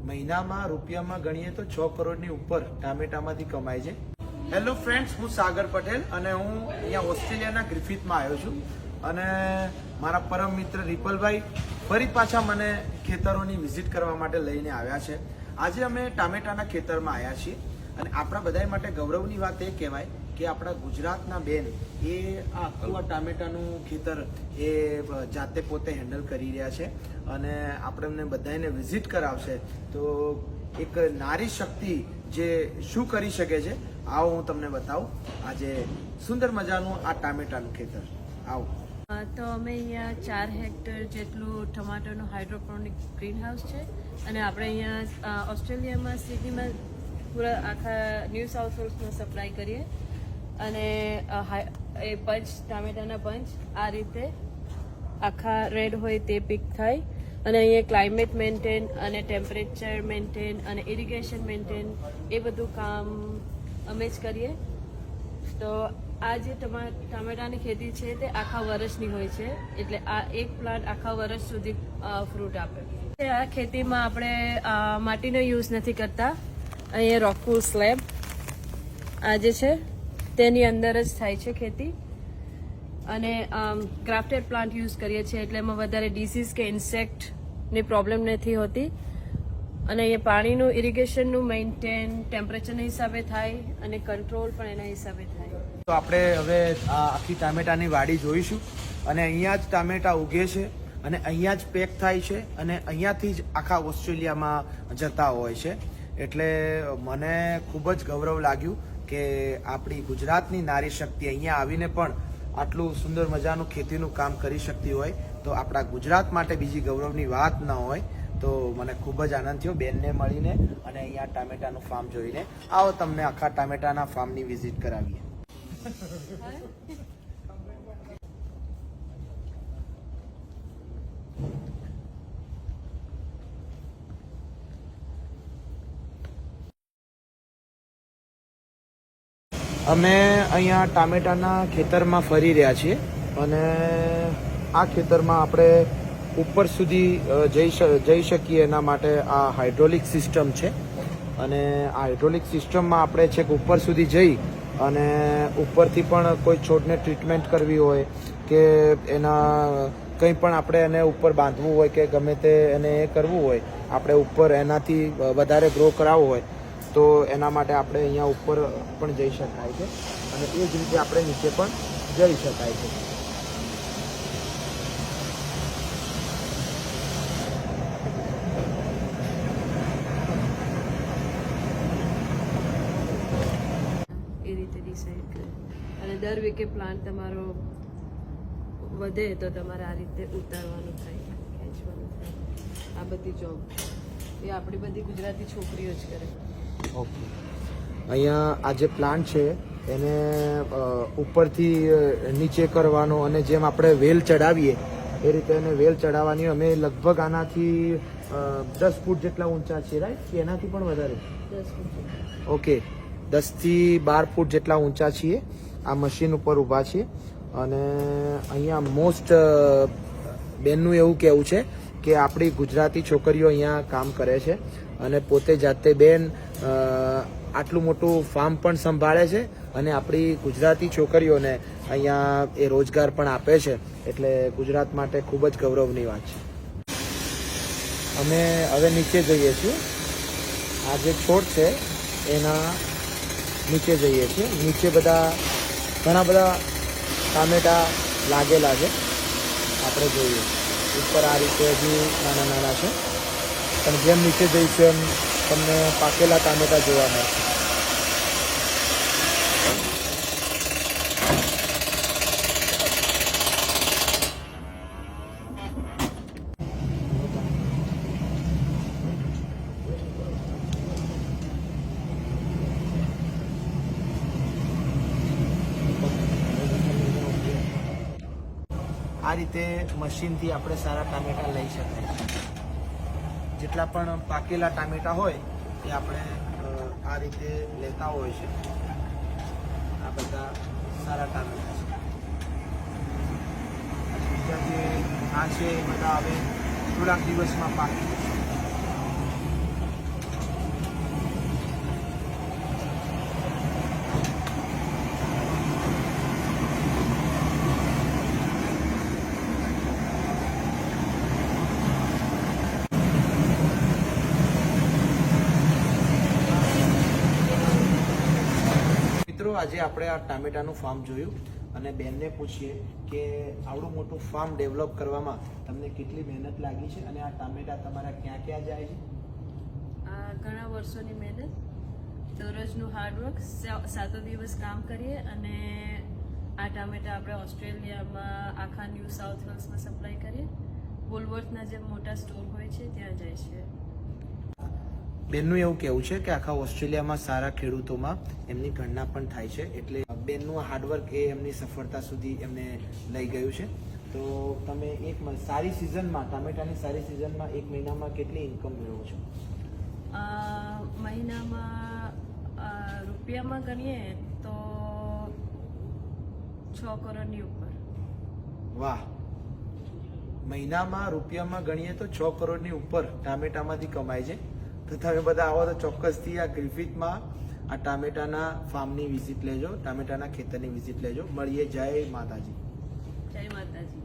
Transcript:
મહિનામાં રૂપિયામાં ગણીએ તો 6 કરોડની ઉપર ટામેટામાંથી કમાય છે. હેલો ફ્રેન્ડ્સ, હું સાગર પટેલ અને હું અહીંયા ઓસ્ટ્રેલિયાના ગ્રિફિથમાં આવ્યો છું અને મારા પરમ મિત્ર રિપલભાઈ ફરી પાછા મને ખેતરોની વિઝિટ કરવા માટે લઈને આવ્યા છે. આજે અમે ટામેટાના ખેતરમાં આવ્યા છીએ અને આપણા બધા માટે ગૌરવની વાત એ કહેવાય કે આપણા ગુજરાતના બેન એ આખું ટામેટાનું ખેતર એ જાતે પોતે હેન્ડલ કરી રહ્યા છે અને આપણે એમને બધાને વિઝિટ કરાવશે. તો એક નારી શક્તિ જે શું કરી શકે છે આવો હું તમને બતાવું. આજે સુંદર મજાનું આ ટામેટાનું ખેતર આવો. તો અમે અહીંયા 4 હેક્ટર જેટલું ટમાટરનું હાઇડ્રોપોનિક ગ્રીન હાઉસ છે અને આપણે અહીંયા ઓસ્ટ્રેલિયામાં સિડનીમાં પૂરા આખા ન્યૂ સાઉથ વેલ્સમાં સપ્લાય કરીએ અને એ પંચ ટામેટાના પંચ આ રીતે આખા રેડ હોય તે પીક થાય અને અહીંયા ક્લાઇમેટ મેન્ટેન અને ટેમ્પરેચર મેન્ટેન અને ઇરિગેશન મેન્ટેન એ બધું કામ અમે જ કરીએ. તો આ જે ટામેટાની ખેતી છે તે આખા વર્ષની હોય છે, એટલે આ એક પ્લાન્ટ આખા વર્ષ સુધી ફ્રૂટ આપે. આ ખેતીમાં આપણે માટીનો યુઝ નથી કરતા. અહીંયા રોકવુલ સ્લેબ આ જે છે તેની અંદર જ થાય છે ખેતી અને ગ્રાફ્ટેડ પ્લાન્ટ યુઝ કરીએ છીએ, એટલે એમાં વધારે ડિસીઝ કે ઇન્સેક્ટની પ્રોબ્લેમ નથી હોતી. અને અહીંયા પાણીનું ઇરિગેશનનું મેન્ટેન ટેમ્પરેચરના હિસાબે થાય અને કંટ્રોલ પણ એના હિસાબે થાય. તો આપણે હવે આ આખી ટામેટાની વાડી જોઈશું અને અહીંયા જ ટામેટા ઉગે છે અને અહીંયા જ પેક થાય છે અને અહીંયાથી જ આખા ઓસ્ટ્રેલિયામાં જતા હોય છે. એટલે મને ખૂબ જ ગૌરવ લાગ્યું કે આપણી ગુજરાતની નારી શક્તિ અહીંયા આવીને પણ આટલું સુંદર મજાનું ખેતીનું કામ કરી શકતી હોય તો આપણા ગુજરાત માટે બીજી ગૌરવની વાત ન હોય. તો મને ખૂબ જ આનંદ થયો બેનને મળીને અને અહીંયા ટામેટાનું ફાર્મ જોઈને. આવો તમને આખા ટામેટાના ફાર્મની વિઝિટ કરાવીએ. અમે અહીંયા ટામેટાના ખેતરમાં ફરી રહ્યા છીએ અને આ ખેતરમાં આપણે ઉપર સુધી જઈ શકીએ એના માટે આ હાઇડ્રોલિક સિસ્ટમ છે અને આ હાઇડ્રોલિક સિસ્ટમમાં આપણે છેક ઉપર સુધી જઈ અને ઉપરથી પણ કોઈ છોડને ટ્રીટમેન્ટ કરવી હોય કે એના કંઈ પણ આપણે એને ઉપર બાંધવું હોય કે ગમે તે એને એ કરવું હોય, આપણે ઉપર એનાથી વધારે ગ્રો કરાવવો હોય તો એના માટે આપણે અહીંયા ઉપર પણ જઈ શકાય છે અને એ જ રીતે આપણે નીચે પણ જઈ શકાય છે. એ રીતે ડિસાઈડ કરે અને દર વીકે પ્લાન્ટ તમારો વધે તો તમારે આ રીતે ઉતારવાનું થાય, ખેંચવાનું થાય. આ બધી જોબ એ આપણી બધી ગુજરાતી છોકરીઓ જ કરે. ઓકે, અહીંયા આ જે પ્લાન્ટ છે એને ઉપરથી નીચે કરવાનો અને જેમ આપણે વેલ ચડાવીએ એ રીતે એને વેલ ચડાવવાની. અમે લગભગ આનાથી 10 ફૂટ જેટલા ઊંચા છીએ, રાઈટ? કે એનાથી પણ વધારે? 10 ફૂટ. ઓકે, 10 થી 12 ફૂટ જેટલા ઊંચા છીએ. આ મશીન ઉપર ઊભા છીએ અને અહીંયા મોસ્ટ બેનનું એવું કહેવું છે કે આપણી ગુજરાતી છોકરીઓ અહીંયા કામ કરે છે અને પોતે જાતે બેન આટલું મોટું ફાર્મ પણ સંભાળે છે અને આપણી ગુજરાતી છોકરીઓને અહીંયા એ રોજગાર પણ આપે છે. એટલે ગુજરાત માટે ખૂબ જ ગૌરવની વાત છે. અમે હવે નીચે જઈએ છીએ. આ જે છોડ છે એના નીચે જઈએ છીએ. નીચે ઘણા બધા ટામેટા લાગેલા છે. આપણે જોઈએ ઉપર આ રીતે હજુ નાના નાના છે પણ જેમ નીચે જઈશું એમ તમને પાકેલા ટામેટા જોવા મળશે. આ રીતે મશીનથી આપણે સારા ટામેટા લઈ શકાય. જેટલા પણ પાકેલા ટામેટા હોય એ આપણે આ રીતે લેતા હોય છે. આ બધા સારા ટામેટા છે. બીજા જે આ છે એ બધા હવે થોડાક દિવસમાં પાકી જશે. આજે આપણે આ ટામેટાનું ફાર્મ જોયું અને બેનને પૂછીએ કે આવડું મોટું ફાર્મ ડેવલપ કરવામાં તમને કેટલી મહેનત લાગી છે અને આ ટામેટા તમારા ક્યાં ક્યાં જાય છે? આ ઘણા વર્ષોની મહેનત, દરરોજનું હાર્ડવર્ક, 7 દિવસ કામ કરીએ અને આ ટામેટા આપણે ઓસ્ટ્રેલિયામાં આખા ન્યૂ સાઉથ વેલ્સમાં સપ્લાય કરીએ. વોલવર્થના જે મોટા સ્ટોર હોય છે ત્યાં જાય છે. બેનનું એવું કહેવું છે કે આખા ઓસ્ટ્રેલિયામાં સારા ખેડૂતોમાં એમની ગણના પણ થાય છે, એટલે બેનનું હાર્ડવર્ક એ એમની સફળતા સુધી એમને લઈ ગયું છે. તો તમે સારી સિઝનમાં, ટામેટાની સારી સિઝનમાં એક મહિનામાં કેટલી ઇન્કમ મેળવો છો? મહિનામાં રૂપિયામાં ગણીએ તો 6 કરોડની ઉપર. વાહ! મહિનામાં રૂપિયામાં ગણીએ તો 6 કરોડની ઉપર ટામેટામાંથી કમાય છે. તો તમે બધા આવો તો ચોક્કસથી આ ગ્રિફિથમાં આ ટામેટાના ફાર્મની વિઝિટ લેજો, ટામેટાના ખેતરની વિઝિટ લેજો. મળીએ. જય માતાજી. જય માતાજી.